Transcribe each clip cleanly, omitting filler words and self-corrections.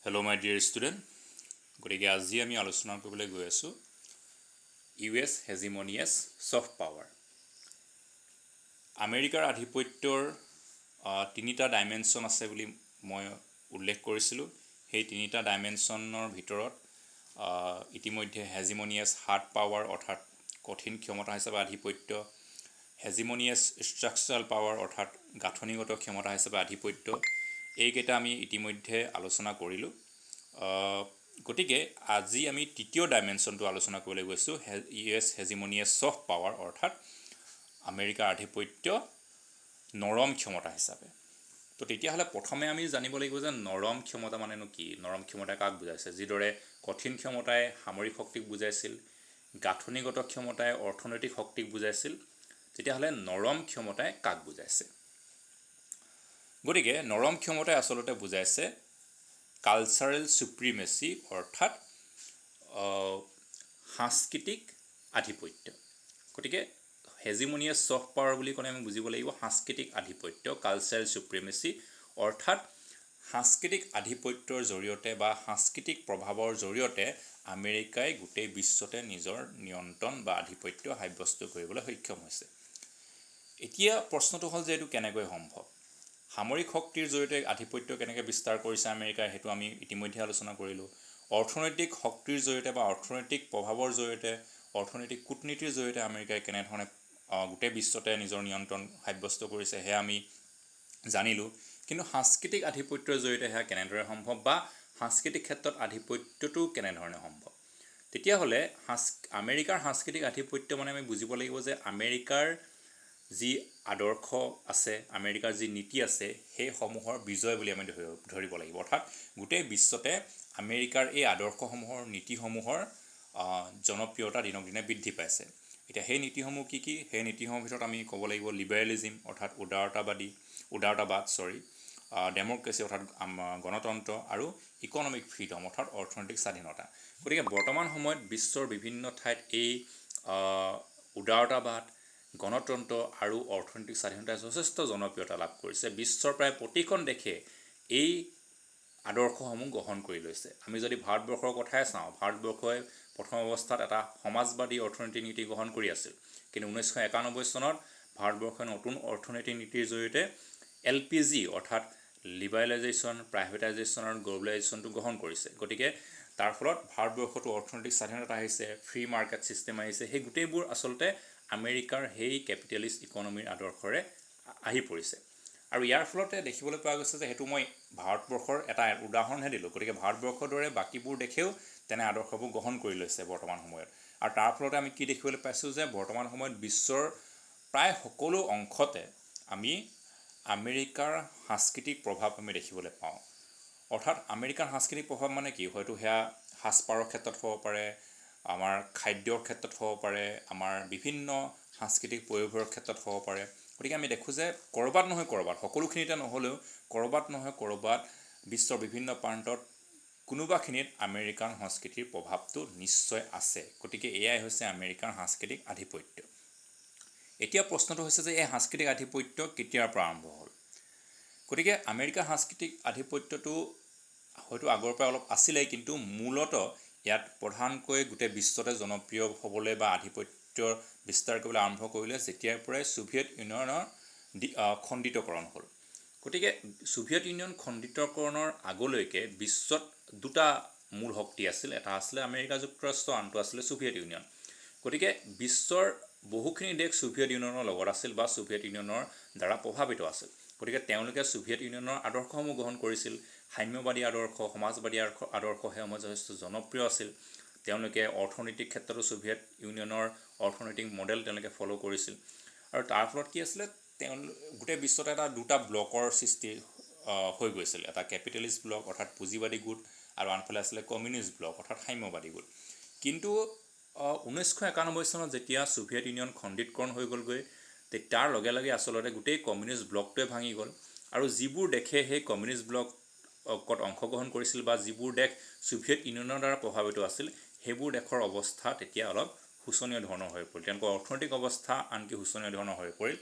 Hello my dear student. গতিকে আজি আমি আলোচনা কৰিবলৈ গৈ আছোঁ US হেজিমনিয়াছ ছফ্ট পাৱাৰ। আমেৰিকাৰ আধিপত্যৰ তিনিটা ডাইমেনশ্যন আছে বুলি মই উল্লেখ কৰিছিলোঁ। সেই তিনিটা ডাইমেনশ্যনৰ ভিতৰত ইতিমধ্যে হেজিমনিয়াছ হাৰ্ড পাৱাৰ অৰ্থাৎ কঠিন ক্ষমতা হিচাপে আধিপত্য, হেজিমনিয়াছ ষ্ট্ৰাকচাৰেল পাৱাৰ অৰ্থাৎ গাঁথনিগত ক্ষমতা হিচাপে আধিপত্য, এইকেইটা আমি ইতিমধ্যে আলোচনা কৰিলোঁ। গতিকে আজি আমি তৃতীয় ডাইমেনশ্যনটো আলোচনা কৰিবলৈ গৈছোঁ US হেজিমনিয়াছ ছফ্ট পাৱাৰ অৰ্থাৎ আমেৰিকাৰ আধিপত্য নৰম ক্ষমতা হিচাপে। তো তেতিয়াহ'লে প্ৰথমে আমি জানিব লাগিব যে নৰম ক্ষমতা মানেনো কি, নৰম ক্ষমতাই কাক বুজাইছে। যিদৰে কঠিন ক্ষমতাই সামৰিক শক্তিক বুজাইছিল, গাঁথনিগত ক্ষমতাই অৰ্থনৈতিক শক্তিক বুজাইছিল, তেতিয়াহ'লে নৰম ক্ষমতাই কাক বুজাইছে। গতিকে নৰম ক্ষমতাই আচলতে বুজাইছে কালচাৰেল চুপ্ৰিমেচি অৰ্থাৎ সাংস্কৃতিক আধিপত্য। গতিকে হেজিমনিয়াছ ছফ্ট পাৱাৰ বুলি ক'লে আমি বুজিব লাগিব সাংস্কৃতিক আধিপত্য, কালচাৰেল চুপ্ৰিমেচি অৰ্থাৎ সাংস্কৃতিক আধিপত্যৰ জৰিয়তে বা সাংস্কৃতিক প্ৰভাৱৰ জৰিয়তে আমেৰিকাই গোটেই বিশ্বতে নিজৰ নিয়ন্ত্ৰণ বা আধিপত্য সাব্যস্ত কৰিবলৈ সক্ষম হৈছে। এতিয়া প্ৰশ্নটো হ'ল যে এইটো কেনেকৈ সম্ভৱ। সামৰিক শক্তিৰ জৰিয়তে আধিপত্য কেনেকৈ বিস্তাৰ কৰিছে আমেৰিকাই, সেইটো আমি ইতিমধ্যে আলোচনা কৰিলোঁ। অৰ্থনৈতিক শক্তিৰ জৰিয়তে বা অৰ্থনৈতিক প্ৰভাৱৰ জৰিয়তে, অৰ্থনৈতিক কূটনীতিৰ জৰিয়তে আমেৰিকাই কেনেধৰণে গোটেই বিশ্বতে নিজৰ নিয়ন্ত্ৰণ সাব্যস্ত কৰিছে সেয়া আমি জানিলোঁ। কিন্তু সাংস্কৃতিক আধিপত্যৰ জৰিয়তে সেয়া কেনেদৰে সম্ভৱ বা সাংস্কৃতিক ক্ষেত্ৰত আধিপত্যটো কেনেধৰণে সম্ভৱ। তেতিয়াহ'লে আমেৰিকাৰ সাংস্কৃতিক আধিপত্য মানে আমি বুজিব লাগিব যে আমেৰিকাৰ যি আদৰ্শ আছে, আমেৰিকাৰ যি নীতি আছে, সেইসমূহৰ বিজয় বুলি আমি ধৰিব লাগিব। অৰ্থাৎ গোটেই বিশ্বতে আমেৰিকাৰ এই আদৰ্শসমূহৰ নীতিসমূহৰ জনপ্ৰিয়তা দিনক দিনে বৃদ্ধি পাইছে। এতিয়া সেই নীতিসমূহ কি কি? সেই নীতিসমূহৰ ভিতৰত আমি ক'ব লাগিব লিবাৰেলিজিম অৰ্থাৎ উদাৰতাবাদ, ডেম'ক্ৰেচি অৰ্থাৎ গণতন্ত্ৰ আৰু ইকনমিক ফ্ৰীডম অৰ্থাৎ অৰ্থনৈতিক স্বাধীনতা। গতিকে বৰ্তমান সময়ত বিশ্বৰ বিভিন্ন ঠাইত এই উদাৰতাবাদ, গণতন্ত্ৰ আৰু অৰ্থনৈতিক স্বাধীনতাই যথেষ্ট জনপ্ৰিয়তা লাভ কৰিছে। বিশ্বৰ প্ৰায় প্ৰতিখন দেশে এই আদৰ্শসমূহ গ্ৰহণ কৰি লৈছে। আমি যদি ভাৰতবৰ্ষৰ কথাই চাওঁ, ভাৰতবৰ্ষই প্ৰথম অৱস্থাত এটা সমাজবাদী অৰ্থনৈতিক নীতি গ্ৰহণ কৰি আছিল। কিন্তু 1991 চনত ভাৰতবৰ্ষই নতুন অৰ্থনৈতিক নীতিৰ জৰিয়তে LPG অৰ্থাৎ লিবাৰেলাইজেশ্যন, প্ৰাইভেটাইজেশ্যন আৰু গ্ল'বেলাইজেশ্যনটো গ্ৰহণ কৰিছে। গতিকে তাৰ ফলত ভাৰতবৰ্ষতো অৰ্থনৈতিক স্বাধীনতা আহিছে, ফ্ৰী মাৰ্কেট ছিষ্টেম আহিছে। সেই গোটেইবোৰ আচলতে আমেৰিকাৰ সেই কেপিটেলিষ্ট ইকনমিৰ আদৰ্শৰে আহি পৰিছে। আৰু ইয়াৰ ফলতে দেখিবলৈ পোৱা গৈছে যে সেইটো মই ভাৰতবৰ্ষৰ এটা উদাহৰণহে দিলোঁ। গতিকে ভাৰতবৰ্ষৰ দৰে বাকীবোৰ দেশেও তেনে আদৰ্শবোৰ গ্ৰহণ কৰি লৈছে বৰ্তমান সময়ত। আৰু তাৰ ফলতে আমি কি দেখিবলৈ পাইছোঁ যে বৰ্তমান সময়ত বিশ্বৰ প্ৰায় সকলো অংশতে আমি আমেৰিকাৰ সাংস্কৃতিক প্ৰভাৱ আমি দেখিবলৈ পাওঁ। অৰ্থাৎ আমেৰিকাৰ সাংস্কৃতিক প্ৰভাৱ মানে কি? হয়তো সেয়া সাজপাৰৰ ক্ষেত্ৰত হ'ব পাৰে, আমাৰ খাদ্যৰ ক্ষেত্ৰত হ'ব পাৰে, আমাৰ বিভিন্ন সাংস্কৃতিক প্ৰয়োগৰ ক্ষেত্ৰত হ'ব পাৰে। গতিকে আমি দেখোঁ যে ক'ৰবাত নহয় ক'ৰবাত, সকলোখিনিতে নহ'লেও ক'ৰবাত নহয় ক'ৰবাত বিশ্বৰ বিভিন্ন প্ৰান্তত কোনোবাখিনিত আমেৰিকান সংস্কৃতিৰ প্ৰভাৱটো নিশ্চয় আছে। গতিকে এয়াই হৈছে আমেৰিকাৰ সাংস্কৃতিক আধিপত্য। এতিয়া প্ৰশ্নটো হৈছে যে এই সাংস্কৃতিক আধিপত্য কেতিয়াৰ পৰা আৰম্ভ হ'ল। গতিকে আমেৰিকাৰ সাংস্কৃতিক আধিপত্যটো হয়তো আগৰ পৰা অলপ আছিলেই, কিন্তু মূলত ইয়াত প্ৰধানকৈ গোটেই বিশ্বতে জনপ্ৰিয় হ'বলৈ বা আধিপত্য বিস্তাৰ কৰিবলৈ আৰম্ভ কৰিলে যেতিয়াৰ পৰাই ছোভিয়েট ইউনিয়নৰ খণ্ডিতকৰণ হ'ল। গতিকে ছোভিয়েট ইউনিয়ন খণ্ডিতকৰণৰ আগলৈকে বিশ্বত দুটা মূল শক্তি আছিল। এটা আছিলে আমেৰিকা যুক্তৰাষ্ট্ৰ, আনটো আছিলে ছোভিয়েট ইউনিয়ন। গতিকে বিশ্বৰ বহুখিনি দেশ ছোভিয়েট ইউনিয়নৰ লগত আছিল বা ছোভিয়েট ইউনিয়নৰ দ্বাৰা প্ৰভাৱিত আছিল। গতিকে তেওঁলোকে ছোভিয়েট ইউনিয়নৰ আদৰ্শসমূহ গ্ৰহণ কৰিছিল। সাম্যবাদী আদৰ্শ, সমাজবাদী আদৰ্শ সেইসমূহ যথেষ্ট জনপ্ৰিয় আছিল। তেওঁলোকে অৰ্থনৈতিক ক্ষেত্ৰতো ছোভিয়েট ইউনিয়নৰ অৰ্থনৈতিক মডেল তেওঁলোকে ফ'ল' কৰিছিল। আৰু তাৰ ফলত কি আছিলে, গোটেই বিশ্বতে দুটা ব্লকৰ সৃষ্টি হৈ গৈছিল। এটা কেপিটেলিষ্ট ব্লক অৰ্থাৎ পুঁজিবাদী গোট আৰু আনফালে আছিলে কমিউনিষ্ট ব্লক অৰ্থাৎ সাম্যবাদী গোট। কিন্তু 1991 চনত যেতিয়া ছোভিয়েট ইউনিয়ন খণ্ডিতকৰণ হৈ গ'লগৈ, তাৰ লগে লগে আচলতে গোটেই কমিউনিষ্ট ব্লকটোৱে ভাঙি গ'ল। আৰু যিবোৰ দেশে সেই কমিউনিষ্ট ব্লকত অংশগ্ৰহণ কৰিছিল বা যিবোৰ দেশ ছোভিয়েট ইউনিয়নৰ দ্বাৰা প্ৰভাৱিত আছিল, সেইবোৰ দেশৰ অৱস্থা তেতিয়া অলপ শোচনীয় ধৰণৰ হৈ পৰিল। তেওঁলোকৰ অৰ্থনৈতিক অৱস্থা আনকি শোচনীয় ধৰণৰ হৈ পৰিল,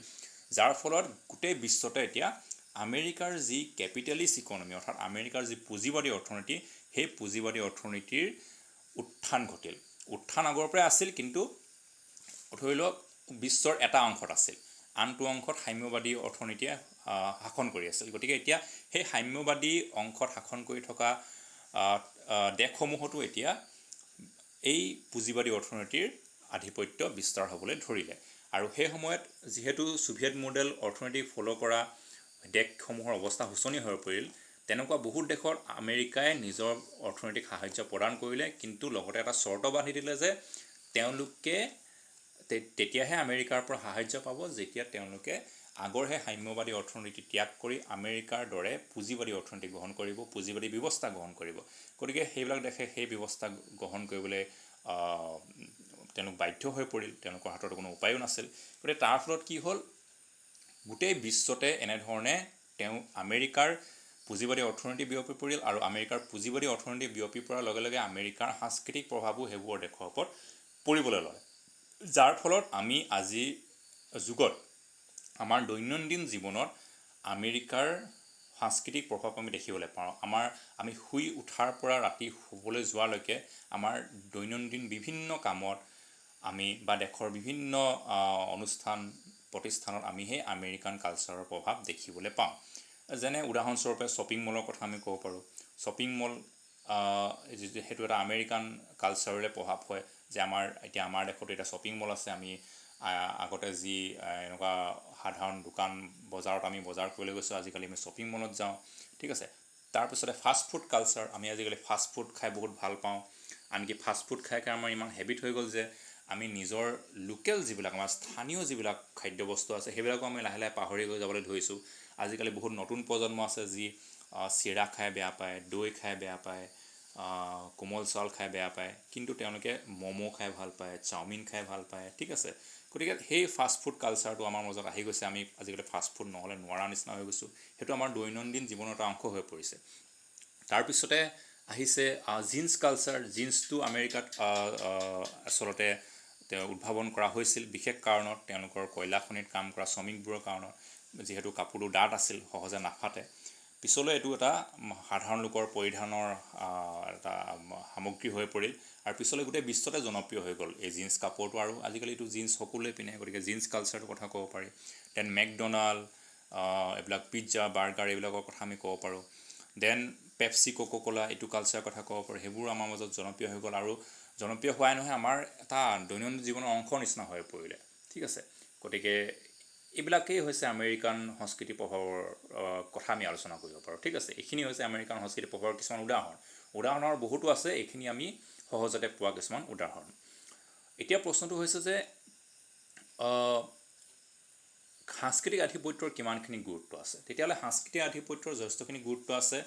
যাৰ ফলত গোটেই বিশ্বতে এতিয়া আমেৰিকাৰ যি কেপিটেলিষ্ট ইকনমি অৰ্থাৎ আমেৰিকাৰ যি পুঁজিবাদী অৰ্থনীতি, সেই পুঁজিবাদী অৰ্থনীতিৰ উত্থান ঘটিল। উত্থান আগৰ পৰাই আছিল, কিন্তু ধৰি লওক বিশ্বৰ এটা অংশত আছিল, আনটো অংশত সাম্যবাদী অৰ্থনীতিয়ে শাসন কৰি আছিল। গতিকে এতিয়া সেই সাম্যবাদী অংশত শাসন কৰি থকা দেশসমূহতো এতিয়া এই পুঁজিবাদী অৰ্থনীতিৰ আধিপত্য বিস্তাৰ হ'বলৈ ধৰিলে। আৰু সেই সময়ত যিহেতু ছোভিয়েট মডেল অৰ্থনীতি ফ'ল' কৰা দেশসমূহৰ অৱস্থা শোচনীয় হৈ পৰিল, তেনেকুৱা বহুত দেশত আমেৰিকাই নিজৰ অৰ্থনৈতিক সাহাৰ্য প্ৰদান কৰিলে, কিন্তু লগতে এটা চৰ্ত বান্ধি দিলে যে তেওঁলোকে তেতিয়াহে আমেৰিকাৰ পৰা সাহাৰ্য পাব যেতিয়া তেওঁলোকে আগৰ সেই সাম্যবাদী অৰ্থনীতি ত্যাগ কৰি আমেৰিকাৰ দৰে পুঁজিবাদী অৰ্থনীতি গ্ৰহণ কৰিব, পুঁজিবাদী ব্যৱস্থা গ্ৰহণ কৰিব। গতিকে সেইবিলাক দেশে সেই ব্যৱস্থা গ্ৰহণ কৰিবলৈ তেওঁলোক বাধ্য হৈ পৰিল, তেওঁলোকৰ হাতত কোনো উপায়ো নাছিল। গতিকে তাৰ ফলত কি হ'ল, গোটেই বিশ্বতে এনেধৰণে আমেৰিকাৰ পুঁজিবাদী অৰ্থনীতি বিয়পি পৰিল, আৰু আমেৰিকাৰ পুঁজিবাদী অৰ্থনীতি বিয়পি পৰাৰ লগে লগে আমেৰিকাৰ সাংস্কৃতিক প্ৰভাৱো সেইবোৰ দেশৰ ওপৰত পৰিবলৈ লয়, যাৰ ফলত আমি আজিৰ যুগত আমাৰ দৈনন্দিন জীৱনত আমেৰিকাৰ সাংস্কৃতিক প্ৰভাৱ আমি দেখিবলৈ পাওঁ। আমি শুই উঠাৰ পৰা ৰাতি শুবলৈ যোৱালৈকে আমাৰ দৈনন্দিন বিভিন্ন কামত আমি বা দেশৰ বিভিন্ন অনুষ্ঠান প্ৰতিষ্ঠানত আমি সেই আমেৰিকান কালচাৰৰ প্ৰভাৱ দেখিবলৈ পাওঁ। যেনে উদাহৰণস্বৰূপে শ্বপিং মলৰ কথা আমি ক'ব পাৰোঁ। শ্বপিং মল সেইটো এটা আমেৰিকান কালচাৰৰে প্ৰভাৱ হয়, যে এতিয়া আমাৰ দেশতো এতিয়া শ্বপিং মল আছে। আমি আগতে যি এনেকুৱা সাধাৰণ দোকান বজাৰত আমি বজাৰ কৰিবলৈ গৈছোঁ, আজিকালি আমি শ্বপিং মলত যাওঁ, ঠিক আছে। তাৰপিছতে ফাষ্ট ফুড কালচাৰ, আমি আজিকালি ফাষ্ট ফুড খাই বহুত ভাল পাওঁ। আনকি ফাষ্ট ফুড খাই আমাৰ ইমান হেবিট হৈ গ'ল যে আমি নিজৰ লোকেল যিবিলাক আমাৰ স্থানীয় যিবিলাক খাদ্যবস্তু আছে সেইবিলাকো আমি লাহে লাহে পাহৰি গৈ যাবলৈ ধৰিছোঁ। আজিকালি বহুত নতুন প্ৰজন্ম আছে যি চিৰা খাই বেয়া পায়, দৈ খাই বেয়া পায়, কোমল চাউল খাই বেয়া পায়, কিন্তু তেওঁলোকে ম'ম' খাই ভাল পায়, চাওমিন খাই ভাল পায়, ঠিক আছে। গতিকে সেই ফাষ্ট ফুড কালচাৰটো আমাৰ মাজত আহি গৈছে। আমি আজিকালি ফাষ্ট ফুড নহ'লে নোৱাৰা নিচিনা হৈ গৈছোঁ। সেইটো আমাৰ দৈনন্দিন জীৱনৰ এটা অংশ হৈ পৰিছে। তাৰপিছতে আহিছে জিন্স কালচাৰ। জিন্সটো আমেৰিকাত আচলতে উদ্ভাৱন কৰা হৈছিল বিশেষ কাৰণত, তেওঁলোকৰ কয়লা খনিত কাম কৰা শ্ৰমিকবোৰৰ কাৰণত, যিহেতু কাপোৰটো ডাঠ আছিল, সহজে নাফাটে। পিছলৈ এইটো এটা সাধাৰণ লোকৰ পৰিধানৰ এটা সামগ্ৰী হৈ পৰিল, আৰু পিছলৈ গোটেই বিশ্বতে জনপ্ৰিয় হৈ গ'ল এই জিন্স কাপোৰটো। আৰু আজিকালি এইটো জিন্স সকলোৱে পিন্ধে, গতিকে জিন্স কালচাৰটোৰ কথা ক'ব পাৰি। দেন মেকডনাল্ড, এইবিলাক পিজ্জা, বাৰ্গাৰ, এইবিলাকৰ কথা আমি ক'ব পাৰোঁ। দেন পেপচি, কোকা কোলা, এইটো কালচাৰৰ কথা ক'ব পাৰোঁ। সেইবোৰ আমাৰ মাজত জনপ্ৰিয় হৈ গ'ল, আৰু জনপ্ৰিয় হোৱাই নহয়, আমাৰ এটা দৈনন্দিন জীৱনৰ অংশ নিচিনা হৈ পৰিলে, ঠিক আছে। গতিকে এইবিলাকেই হৈছে আমেৰিকান সংস্কৃতি প্ৰভাৱৰ কথা আমি আলোচনা কৰিব পাৰোঁ, ঠিক আছে। এইখিনি হৈছে আমেৰিকান সংস্কৃতি প্ৰভাৱৰ কিছুমান উদাহৰণৰ বহুতো আছে, এইখিনি আমি সহজতে পোৱা কিছুমান উদাহৰণ। এতিয়া প্ৰশ্নটো হৈছে যে সাংস্কৃতিক আধিপত্যৰ কিমানখিনি গুৰুত্ব আছে। তেতিয়াহ'লে সাংস্কৃতিক আধিপত্যৰ যথেষ্টখিনি গুৰুত্ব আছে।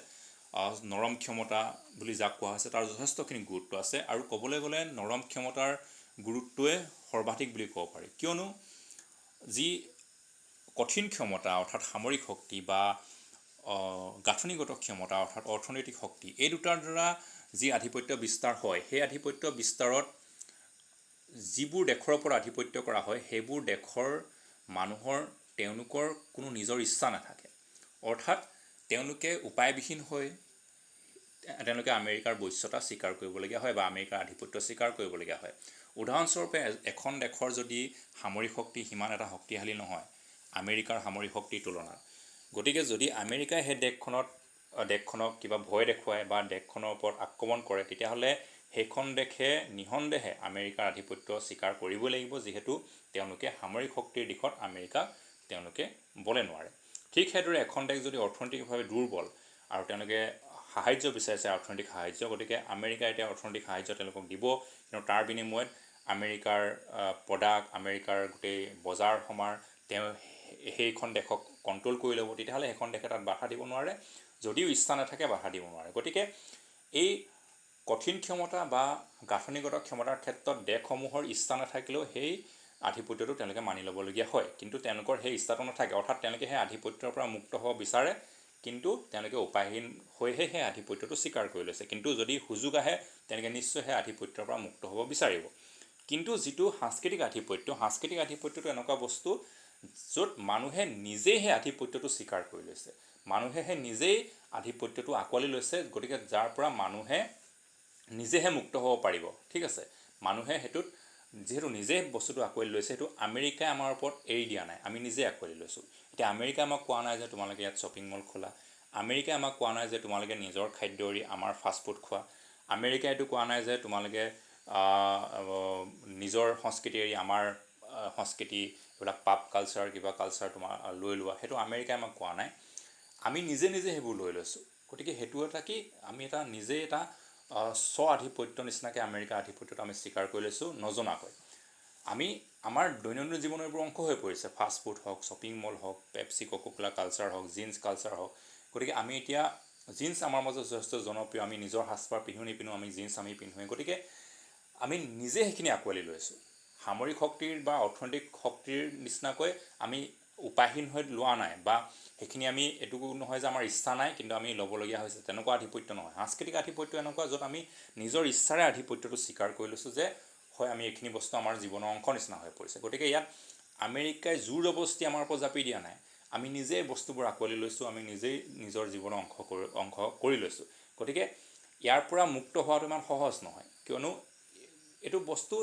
নৰম ক্ষমতা বুলি যাক কোৱা হৈছে তাৰ যথেষ্টখিনি গুৰুত্ব আছে, আৰু ক'বলৈ গ'লে নৰম ক্ষমতাৰ গুৰুত্বই সৰ্বাধিক বুলি ক'ব পাৰি। কিয়নো যি কঠিন ক্ষমতা অৰ্থাৎ সামৰিক শক্তি বা গাঁথনিগত ক্ষমতা অৰ্থাৎ অৰ্থনৈতিক শক্তি, এই দুটাৰ দ্বাৰা যি আধিপত্য বিস্তাৰ হয়, সেই আধিপত্য বিস্তাৰত যিবোৰ দেশৰ ওপৰত আধিপত্য কৰা হয় সেইবোৰ দেশৰ মানুহৰ তেওঁলোকৰ কোনো নিজৰ ইচ্ছা নাথাকে, অৰ্থাৎ তেওঁলোকে উপায়বিহীন হৈ তেওঁলোকে আমেৰিকাৰ বৈশ্যতা স্বীকাৰ কৰিবলগীয়া হয় বা আমেৰিকাৰ আধিপত্য স্বীকাৰ কৰিবলগীয়া হয়। উদাহৰণস্বৰূপে এখন দেশৰ যদি সামৰিক শক্তি সিমান এটা শক্তিশালী নহয় আমেৰিকাৰ সামৰিক শক্তিৰ তুলনাত, গতিকে যদি আমেৰিকাই সেই দেশখনক কিবা ভয় দেখুৱায় বা দেশখনৰ ওপৰত আক্ৰমণ কৰে, তেতিয়াহ'লে সেইখন দেশে নিঃসন্দেহে আমেৰিকাৰ আধিপত্য স্বীকাৰ কৰিবই লাগিব, যিহেতু তেওঁলোকে সামৰিক শক্তিৰ দিশত আমেৰিকাক তেওঁলোকে বলে নোৱাৰে। ঠিক সেইদৰে এখন দেশ যদি অৰ্থনৈতিকভাৱে দুৰ্বল আৰু তেওঁলোকে সাহাৰ্য বিচাৰিছে, অৰ্থনৈতিক সাহাৰ্য, গতিকে আমেৰিকাই এতিয়া অৰ্থনৈতিক সাহাৰ্য তেওঁলোকক দিব, কিন্তু তাৰ বিনিময়ত আমেৰিকাৰ প্ৰডাক্ট, আমেৰিকাৰ গোটেই বজাৰ সমাৰ তেওঁ সেইখন দেশক কণ্ট্ৰল কৰি ল'ব, তেতিয়াহ'লে সেইখন দেশে তাত বাধা দিব নোৱাৰে, যদিও ইচ্ছা নাথাকে বাধা দিব নোৱাৰে। গতিকে এই কঠিন ক্ষমতা বা গাঁথনিগত ক্ষমতাৰ ক্ষেত্ৰত দেশসমূহৰ ইচ্ছা নাথাকিলেও সেই আধিপত্যটো তেওঁলোকে মানি ল'বলগীয়া হয়, কিন্তু তেওঁলোকৰ সেই ইচ্ছাটো নাথাকে, অৰ্থাৎ তেওঁলোকে সেই আধিপত্যৰ পৰা মুক্ত হ'ব বিচাৰে, কিন্তু তেওঁলোকে উপায়হীন হৈহে সেই আধিপত্যটো স্বীকাৰ কৰি লৈছে। কিন্তু যদি সুযোগ আহে তেওঁলোকে নিশ্চয় সেই আধিপত্যৰ পৰা মুক্ত হ'ব বিচাৰিব। কিন্তু যিটো সাংস্কৃতিক আধিপত্যটো এনেকুৱা বস্তু য'ত মানুহে নিজেই সেই আধিপত্যটো স্বীকাৰ কৰি লৈছে, মানুহেহে নিজেই আধিপত্যটো আঁকোৱালি লৈছে, গতিকে যাৰ পৰা মানুহে নিজেহে মুক্ত হ'ব পাৰিব। ঠিক আছে, মানুহে সেইটোত যিহেতু নিজেই বস্তুটো আঁকোৱালি লৈছে, সেইটো আমেৰিকাই আমাৰ ওপৰত এৰি দিয়া নাই, আমি নিজেই আঁকোৱালি লৈছোঁ। এতিয়া আমেৰিকাই আমাক কোৱা নাই যে তোমালোকে ইয়াত শ্বপিং মল খোলা, আমেৰিকাই আমাক কোৱা নাই যে তোমালোকে নিজৰ খাদ্য এৰি আমাৰ ফাষ্টফুড খোৱা, আমেৰিকাই এইটো কোৱা নাই যে তোমালোকে নিজৰ সংস্কৃতি এৰি আমাৰ সংস্কৃতি, এইবিলাক পাপ কালচাৰ কিবা কালচাৰ তোমাৰ লৈ লোৱা, সেইটো আমেৰিকাই আমাক কোৱা নাই, আমি নিজে নিজে সেইবোৰ লৈ লৈছোঁ। গতিকে সেইটো এটা কি, আমি এটা নিজেই এটা স্ব আধিপত্য নিচিনাকৈ আমেৰিকাৰ আধিপত্যটো আমি স্বীকাৰ কৰি লৈছোঁ নজনাকৈ। আমি আমাৰ দৈনন্দিন জীৱনৰ এইবোৰ অংশ হৈ পৰিছে, ফাষ্টফুড হওক, শ্বপিং মল হওক, পেপচি কোকোকোলা কালচাৰ হওক, জিন্স কালচাৰ হওক। গতিকে আমি এতিয়া জিন্স আমাৰ মাজত যথেষ্ট জনপ্ৰিয়, আমি নিজৰ সাজপাৰ পিন্ধো নিপিন্ধো, আমি জিন্স আমি পিন্ধোৱেই। গতিকে আমি নিজে সেইখিনি আঁকোৱালি লৈছোঁ। সামৰিক শক্তিৰ বা অৰ্থনৈতিক শক্তিৰ নিচিনাকৈ আমি উপায়হীন হৈ লোৱা নাই, বা সেইখিনি আমি এইটো নহয় যে আমাৰ ইচ্ছা নাই কিন্তু আমি ল'বলগীয়া হৈছে, তেনেকুৱা আধিপত্য নহয়। সাংস্কৃতিক আধিপত্য এনেকুৱা য'ত আমি নিজৰ ইচ্ছাৰে আধিপত্যটো স্বীকাৰ কৰি লৈছোঁ যে হয় আমি এইখিনি বস্তু আমাৰ জীৱনৰ অংশ নিচিনা হৈ পৰিছে। গতিকে ইয়াত আমেৰিকাই জোৰ জবস্তি আমাৰ ওপৰত জাপি দিয়া নাই, আমি নিজেই বস্তুবোৰ আঁকোৱালি লৈছোঁ, আমি নিজেই নিজৰ জীৱনৰ অংশ কৰি লৈছোঁ। গতিকে ইয়াৰ পৰা মুক্ত হোৱাটো ইমান সহজ নহয়, কিয়নো এইটো বস্তু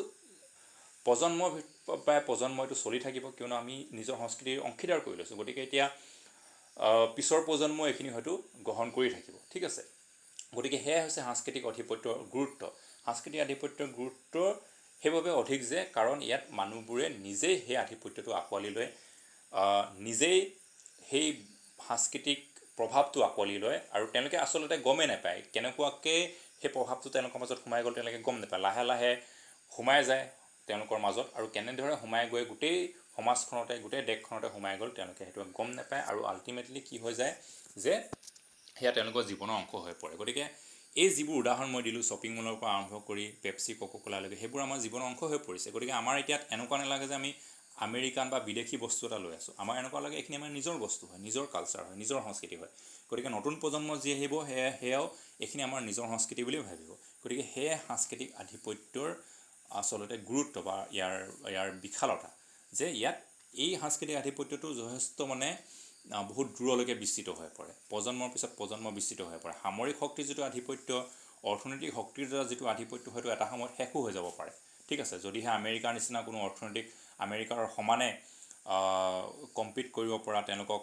প্ৰজন্মৰ প্ৰায় প্ৰজন্ম এইটো চলি থাকিব, কিয়নো আমি নিজৰ সংস্কৃতিৰ অংশীদাৰ কৰি লৈছোঁ। গতিকে এতিয়া পিছৰ প্ৰজন্মই এইখিনি হয়তো গ্ৰহণ কৰি থাকিব। ঠিক আছে, গতিকে সেয়াই হৈছে সাংস্কৃতিক আধিপত্যৰ গুৰুত্ব। সাংস্কৃতিক আধিপত্যৰ গুৰুত্ব সেইবাবে অধিক যে কাৰণ ইয়াত মানুহবোৰে নিজেই সেই আধিপত্যটো আঁকোৱালি লৈ নিজেই সেই সাংস্কৃতিক প্ৰভাৱটো আঁকোৱালি লয়, আৰু তেওঁলোকে আচলতে গমেই নাপায় কেনেকুৱাকৈ সেই প্ৰভাৱটো তেওঁলোকৰ মাজত সোমাই গ'ল, তেওঁলোকে গম নাপায়, লাহে লাহে সোমাই যায় তেওঁলোকৰ মাজত, আৰু কেনেদৰে সোমাই গৈ গোটেই সমাজখনতে গোটেই দেশখনতে সোমাই গ'ল তেওঁলোকে সেইটো গম নাপায়, আৰু আল্টিমেটলি কি হৈ যায় যে সেয়া তেওঁলোকৰ জীৱনৰ অংশ হৈ পৰে। গতিকে এই যিবোৰ উদাহৰণ মই দিলোঁ, শ্বপিং মলৰ পৰা আৰম্ভ কৰি পেপচি কোকোকোলালৈকে, সেইবোৰ আমাৰ জীৱনৰ অংশ হৈ পৰিছে। গতিকে আমাৰ এতিয়া এনেকুৱা নালাগে যে আমি আমেৰিকান বা বিদেশী বস্তু এটা লৈ আছোঁ, আমাৰ এনেকুৱা লাগে এইখিনি আমাৰ নিজৰ বস্তু হয়, নিজৰ কালচাৰ হয়, নিজৰ সংস্কৃতি হয়। গতিকে নতুন প্ৰজন্ম যি আহিব সেয়াও এইখিনি আমাৰ নিজৰ সংস্কৃতি বুলিয়ে ভাবিব। গতিকে সেয়ে সাংস্কৃতিক আধিপত্যৰ আচলতে গুৰুত্ব বা ইয়াৰ বিশালতা, যে ইয়াত এই সাংস্কৃতিক আধিপত্যটো যথেষ্ট বহুত দূৰলৈকে বিস্তৃত হৈ পৰে, প্ৰজন্মৰ পিছত প্ৰজন্ম বিস্তৃত হৈ পৰে। সামৰিক শক্তিৰ যিটো আধিপত্য, অৰ্থনৈতিক শক্তিৰ দ্বাৰা যিটো আধিপত্য, হয়তো এটা সময়ত শেষো হৈ যাব পাৰে। ঠিক আছে, যদিহে আমেৰিকাৰ নিচিনা কোনো অৰ্থনৈতিক আমেৰিকাৰ সমানে কম্পিট কৰিব পৰা, তেওঁলোকক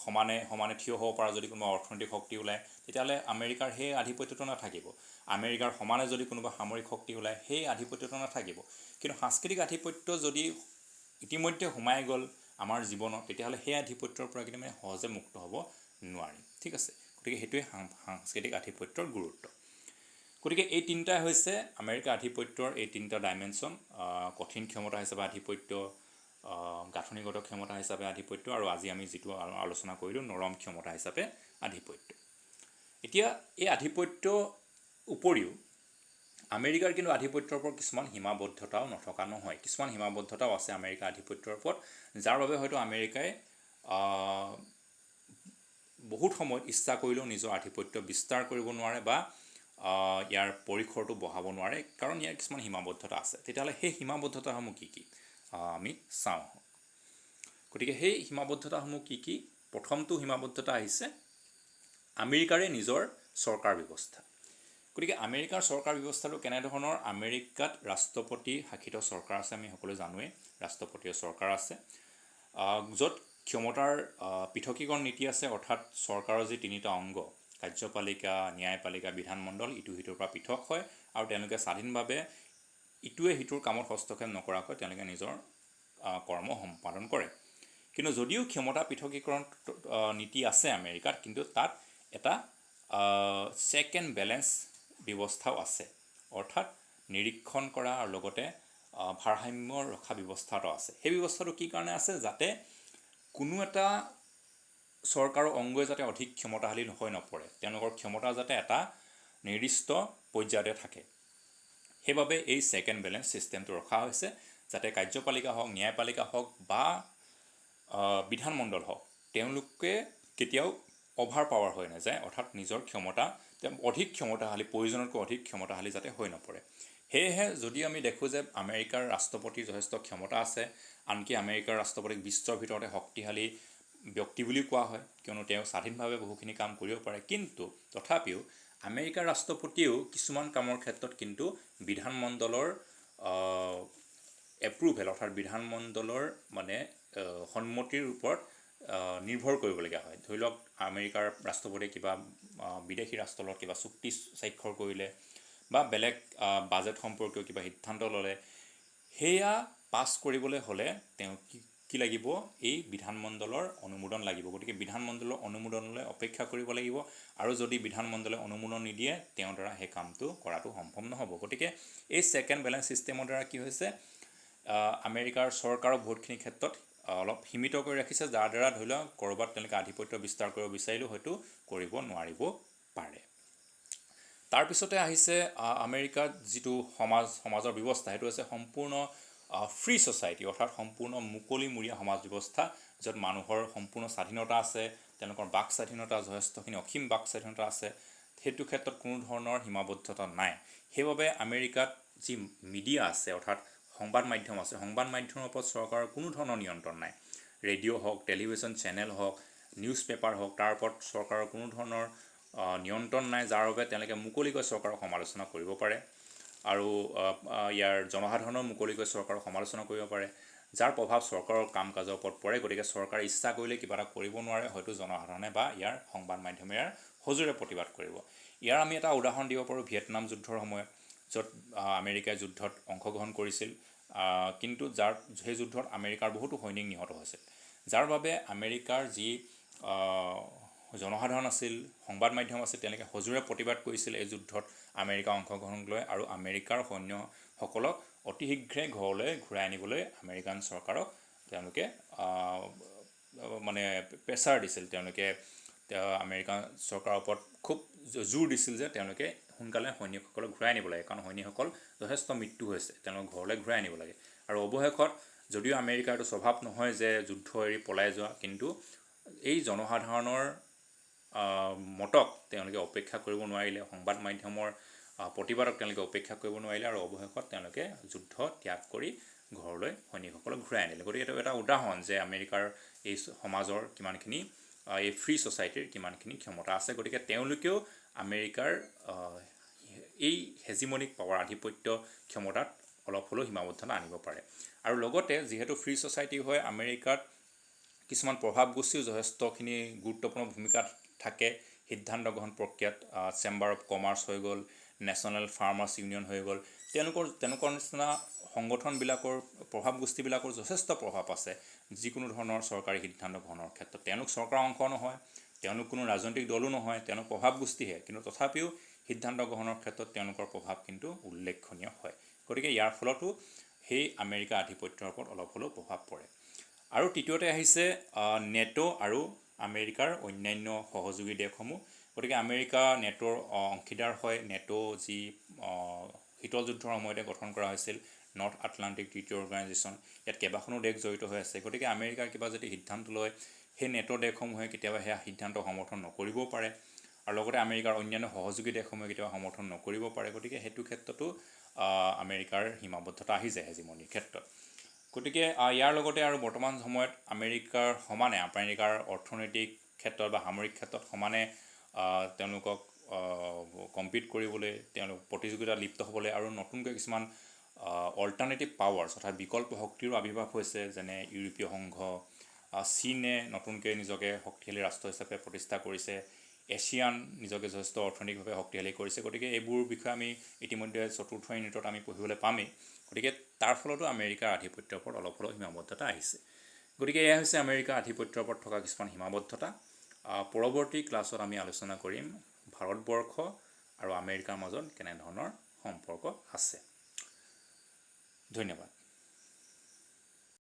সমানে থিয় হ'ব পৰা যদি কোনোবা অৰ্থনৈতিক শক্তি ওলায়, তেতিয়াহ'লে আমেৰিকাৰ সেই আধিপত্যটো নাথাকিব। আমেৰিকাৰ সমানে যদি কোনোবা সামৰিক শক্তি ওলায়, সেই আধিপত্যটো নাথাকিব। কিন্তু সাংস্কৃতিক আধিপত্য যদি ইতিমধ্যে সোমাই গ'ল আমাৰ জীৱনত, তেতিয়াহ'লে সেই আধিপত্যৰ পৰা কিন্তু সহজে মুক্ত হ'ব নোৱাৰি। ঠিক আছে, গতিকে সেইটোৱে সাংস্কৃতিক আধিপত্যৰ গুৰুত্ব। গতিকে এই তিনিটাই হৈছে আমেৰিকাৰ আধিপত্যৰ এই তিনিটা ডাইমেনশ্যন: কঠিন ক্ষমতা হিচাপে আধিপত্য, গাঁথনিগত ক্ষমতা হিচাপে আধিপত্য, আৰু আজি আমি যিটো আলোচনা কৰিলোঁ নৰম ক্ষমতা হিচাপে আধিপত্য। এতিয়া এই আধিপত্যৰ উপৰিও আমেৰিকাৰ কিন্তু আধিপত্যৰ ওপৰত কিছুমান সীমাবদ্ধতাও নথকা নহয়, কিছুমান সীমাবদ্ধতাও আছে আমেৰিকাৰ আধিপত্যৰ ওপৰত, যাৰ বাবে হয়তো আমেৰিকাই বহুত সময়ত ইচ্ছা কৰিলেও নিজৰ আধিপত্য বিস্তাৰ কৰিব নোৱাৰে বা ইয়াৰ পৰিসৰটো বঢ়াব নোৱাৰে, কাৰণ ইয়াৰ কিছুমান সীমাবদ্ধতা আছে। তেতিয়াহ'লে সেই সীমাবদ্ধতাসমূহ কি কি আমি চাওঁ। গতিকে সেই সীমাবদ্ধতাসমূহ কি কি? প্ৰথমটো সীমাবদ্ধতা আহিছে আমেৰিকাৰে নিজৰ চৰকাৰ ব্যৱস্থা। গতিকে আমেৰিকাৰ চৰকাৰ ব্যৱস্থাটো কেনেধৰণৰ? আমেৰিকাত ৰাষ্ট্ৰপতি শাসিত চৰকাৰ আছে, আমি সকলোৱে জানোৱেই ৰাষ্ট্ৰপতীয় চৰকাৰ আছে, য'ত ক্ষমতাৰ পৃথকীকৰণ নীতি আছে, অৰ্থাৎ চৰকাৰৰ যি তিনিটা অংগ, কাৰ্যপালিকা, ন্যায়পালিকা, বিধানমণ্ডল, ইটো সিটোৰ পৰা পৃথক হয়, আৰু তেওঁলোকে স্বাধীনভাৱে ইটোৱে সিটোৰ কামত হস্তক্ষেপ নকৰাকৈ তেওঁলোকে নিজৰ কৰ্ম সম্পাদন কৰে। কিন্তু যদিও ক্ষমতা পৃথকীকৰণ নীতি আছে আমেৰিকাত, কিন্তু তাত এটা চেক এণ্ড বেলেঞ্চ ব্যৱস্থাও আছে, অৰ্থাৎ নিৰীক্ষণ কৰা আৰু লগতে ভাৰসাম্য ৰখা ব্যৱস্থা এটা আছে। সেই ব্যৱস্থাটো কি কাৰণে আছে? যাতে কোনো এটা চৰকাৰৰ অংগই যাতে অধিক ক্ষমতাশালী হৈ নপৰে, তেওঁলোকৰ ক্ষমতা যাতে এটা নিৰ্দিষ্ট পৰ্যায়তে থাকে। সেইবাবে এই চেক এণ্ড বেলেঞ্চ ছিষ্টেমটো ৰখা হৈছে, যাতে কাৰ্যপালিকা হওক, ন্যায়পালিকা হওক বা বিধানমণ্ডল হওক, তেওঁলোকে কেতিয়াও অভাৰ পাৱাৰ হৈ নাযায়, অৰ্থাৎ নিজৰ ক্ষমতা অধিক ক্ষমতাশালী, প্ৰয়োজনতকৈ অধিক ক্ষমতাশালী যাতে হৈ নপৰে। সেয়েহে যদি আমি দেখোঁ যে আমেৰিকাৰ ৰাষ্ট্ৰপতিৰ যথেষ্ট ক্ষমতা আছে, আনকি আমেৰিকাৰ ৰাষ্ট্ৰপতিক বিশ্বৰ ভিতৰতে শক্তিশালী ব্যক্তি বুলি কোৱা হয়, কিয়নো তেওঁ স্বাধীনভাৱে বহুখিনি কাম কৰিব পাৰে। কিন্তু তথাপিও আমেৰিকাৰ ৰাষ্ট্ৰপতিয়েও কিছুমান কামৰ ক্ষেত্ৰত কিন্তু বিধানমণ্ডলৰ এপ্ৰুভেল অৰ্থাৎ বিধানমণ্ডলৰ মানে সন্মতিৰ ওপৰত নিৰ্ভৰ কৰিবলগীয়া হয়। ধৰি লওক আমেৰিকাৰ ৰাষ্ট্ৰপতিয়ে কিবা বিদেশী ৰাষ্ট্ৰৰ লগত কিবা চুক্তি স্বাক্ষৰ কৰিলে বা বেলেগ বাজেট সম্পৰ্কীয় কিবা সিদ্ধান্ত ল'লে, সেয়া পাছ কৰিবলৈ হ'লে তেওঁ কি লাগিব? এই বিধানমণ্ডলৰ অনুমোদন লাগিব। গতিকে বিধানমণ্ডলৰ অনুমোদনলৈ অপেক্ষা কৰিব লাগিব, আৰু যদি বিধানমণ্ডলে অনুমোদন নিদিয়ে তেওঁৰ দ্বাৰা সেই কামটো কৰাটো সম্ভৱ নহ'ব। গতিকে এই চেক এণ্ড বেলেঞ্চ ছিষ্টেমৰ দ্বাৰা কি হৈছে, আমেৰিকাৰ চৰকাৰক বহুতখিনি ক্ষেত্ৰত অলপ সীমিত কৰি ৰাখিছে, যাৰ দ্বাৰা ধৰি লওক ক'ৰবাত তেওঁলোকে আধিপত্য বিস্তাৰ কৰিব বিচাৰিলেও হয়তো কৰিব নোৱাৰিব পাৰে। তাৰপিছতে আহিছে আমেৰিকাত যিটো সমাজৰ ব্যৱস্থা, সেইটো হৈছে সম্পূৰ্ণ ফ্ৰী ছ'চাইটি, অৰ্থাৎ সম্পূৰ্ণ মুকলিমূৰীয়া সমাজ ব্যৱস্থা, য'ত মানুহৰ সম্পূৰ্ণ স্বাধীনতা আছে, তেওঁলোকৰ বাক স্বাধীনতা যথেষ্টখিনি অসীম বাক স্বাধীনতা আছে। সেইটো ক্ষেত্ৰত কোনো ধৰণৰ সীমাবদ্ধতা নাই। সেইবাবে আমেৰিকাত যি মিডিয়া আছে, অৰ্থাৎ সংবাদ মাধ্যম আছে, সংবাদ মাধ্যমৰ ওপৰত চৰকাৰৰ কোনো ধৰণৰ নিয়ন্ত্ৰণ নাই। ৰেডিঅ' হওক, টেলিভিশ্যন চেনেল হওক, নিউজ পেপাৰ হওক, তাৰ ওপৰত চৰকাৰৰ কোনো ধৰণৰ নিয়ন্ত্ৰণ নাই, যাৰ বাবে তেওঁলোকে মুকলিকৈ চৰকাৰক সমালোচনা কৰিব পাৰে, আৰু ইয়াৰ জনসাধাৰণৰ মুকলিকৈ চৰকাৰক সমালোচনা কৰিব পাৰে, যাৰ প্ৰভাৱ চৰকাৰৰ কাম কাজৰ ওপৰত পৰে। গতিকে চৰকাৰে ইচ্ছা কৰিলে কিবা এটা কৰিব নোৱাৰে, হয়তো জনসাধাৰণে বা ইয়াৰ সংবাদ মাধ্যমে ইয়াৰ সজোৰে প্ৰতিবাদ কৰিব। ইয়াৰ আমি এটা উদাহৰণ দিব পাৰোঁ ভিয়েটনাম যুদ্ধৰ সময়ত, য'ত আমেৰিকাই যুদ্ধত অংশগ্ৰহণ কৰিছিল, কিন্তু সেই যুদ্ধত আমেৰিকাৰ বহুতো সৈনিক নিহত হৈছিল, যাৰ বাবে আমেৰিকাৰ যি জনসাধাৰণ আছিল, সংবাদ মাধ্যম আছিল, তেওঁলোকে সজোৰে প্ৰতিবাদ কৰিছিল এই যুদ্ধত আমেৰিকাৰ অংশগ্ৰহণক লৈ, আৰু আমেৰিকাৰ সৈন্যসকলক অতি শীঘ্ৰে ঘৰলৈ ঘূৰাই আনিবলৈ আমেৰিকান চৰকাৰক তেওঁলোকে মানে প্ৰেছাৰ দিছিল। তেওঁলোকে আমেৰিকান চৰকাৰৰ ওপৰত খুব জোৰ দিছিল যে তেওঁলোকে সোনকালে সৈনিকসকলক ঘূৰাই আনিব লাগে, কাৰণ সৈনিকসকল যথেষ্ট মৃত্যু হৈছে, তেওঁলোকক ঘৰলৈ ঘূৰাই আনিব লাগে। আৰু অৱশেষত যদিও আমেৰিকাৰ এইটো স্বভাৱ নহয় যে যুদ্ধ এৰি পলাই যোৱা, কিন্তু এই জনসাধাৰণৰ মতক তেওঁলোকে অপেক্ষা কৰিব নোৱাৰিলে, সংবাদ মাধ্যমৰ প্ৰতিবাদক তেওঁলোকে অপেক্ষা কৰিব নোৱাৰিলে, আৰু অৱশেষত তেওঁলোকে যুদ্ধ ত্যাগ কৰি ঘৰলৈ সৈনিকসকলক ঘূৰাই আনিলে। গতিকে এইটো এটা উদাহৰণ যে আমেৰিকাৰ এই সমাজৰ কিমানখিনি, এই ফ্ৰী ছ'চাইটিৰ কিমানখিনি ক্ষমতা আছে। গতিকে তেওঁলোকেও আমেৰিকাৰ এই হেজিমনিক পাৱাৰ, আধিপত্য ক্ষমতাত অলপ হ'লেও সীমাবদ্ধতা আনিব পাৰে। আৰু লগতে যিহেতু ফ্ৰী ছ'চাইটি হয়, আমেৰিকাত কিছুমান প্ৰভাৱগোষ্ঠীও যথেষ্টখিনি গুৰুত্বপূৰ্ণ ভূমিকাত থাকে সিদ্ধান্ত গ্ৰহণ প্ৰক্ৰিয়াত। চেম্বাৰ অফ কমাৰ্চ হৈ গ'ল, নেশ্যনেল ফাৰ্মাৰ্ছ ইউনিয়ন হৈ গ'ল, তেওঁলোকৰ নিচিনা সংগঠনবিলাকৰ, প্ৰভাৱগোষ্ঠীবিলাকৰ যথেষ্ট প্ৰভাৱ আছে যিকোনো ধৰণৰ চৰকাৰী সিদ্ধান্ত গ্ৰহণৰ ক্ষেত্ৰত। তেওঁলোক চৰকাৰৰ অংশ নহয়, তেওঁলোক কোনো ৰাজনৈতিক দলো নহয়, তেওঁলোক প্ৰভাৱগোষ্ঠীহে, কিন্তু তথাপিও সিদ্ধান্ত গ্ৰহণৰ ক্ষেত্ৰত তেওঁলোকৰ প্ৰভাৱ কিন্তু উল্লেখনীয় হয়। গতিকে ইয়াৰ ফলতো সেই আমেৰিকা আধিপত্যৰ ওপৰত অলপ হ'লেও প্ৰভাৱ পৰে। আৰু তৃতীয়তে আহিছে নেটো আৰু আমেৰিকাৰ অন্যান্য সহযোগী দেশসমূহ। গতিকে আমেৰিকা নেটোৰ অংশীদাৰ হয়। নেটো যি শীতল যুদ্ধৰ সময়তে গঠন কৰা হৈছিল, নৰ্থ আটলাণ্টিক ট্ৰিটি অৰ্গেনাইজেশ্যন, ইয়াত কেইবাখনো দেশ জড়িত হৈ আছে। গতিকে আমেৰিকাৰ কিবা যদি সিদ্ধান্ত লয়, সেই নেটো দেশসমূহে কেতিয়াবা সেয়া সিদ্ধান্ত সমৰ্থন নকৰিবও পাৰে, আৰু লগতে আমেৰিকাৰ অন্যান্য সহযোগী দেশসমূহে কেতিয়াবা সমৰ্থন নকৰিব পাৰে। গতিকে সেইটো ক্ষেত্ৰতো আমেৰিকাৰ সীমাবদ্ধতা আহি যায় হেজিমনিৰ ক্ষেত্ৰত। গতিকে ইয়াৰ লগতে আৰু বৰ্তমান সময়ত আমেৰিকাৰ সমানে, আমেৰিকাৰ অৰ্থনৈতিক ক্ষেত্ৰত বা সামৰিক ক্ষেত্ৰত সমানে তেওঁলোকক কম্পিট কৰিবলৈ, তেওঁলোক প্ৰতিযোগিতাত লিপ্ত হ'বলৈ আৰু নতুনকৈ কিছুমান অল্টাৰনেটিভ পাৱাৰ্ছ অৰ্থাৎ বিকল্প শক্তিৰো আৱিৰ্ভাৱ হৈছে, যেনে ইউৰোপীয় সংঘ, চীনে নতুনকৈ নিজকে শক্তিশালী ৰাষ্ট্ৰ হিচাপে প্ৰতিষ্ঠা কৰিছে, এছিয়ান নিজকে যথেষ্ট অৰ্থনৈতিকভাৱে শক্তিশালী কৰিছে। গতিকে এইবোৰ বিষয়ে আমি ইতিমধ্যে চতুৰ্থ ইউনিটত আমি পঢ়িবলৈ পামেই। গতিকে তাৰ ফলতো আমেৰিকাৰ আধিপত্যৰ ওপৰত অলপ হ'লেও সীমাবদ্ধতা আহিছে। গতিকে এয়া হৈছে আমেৰিকাৰ আধিপত্যৰ ওপৰত থকা কিছুমান সীমাবদ্ধতা। পৰৱৰ্তী ক্লাছত আমি আলোচনা কৰিম ভাৰতবৰ্ষ আৰু আমেৰিকাৰ মাজত কেনেধৰণৰ সম্পৰ্ক আছে। ধন্যবাদ।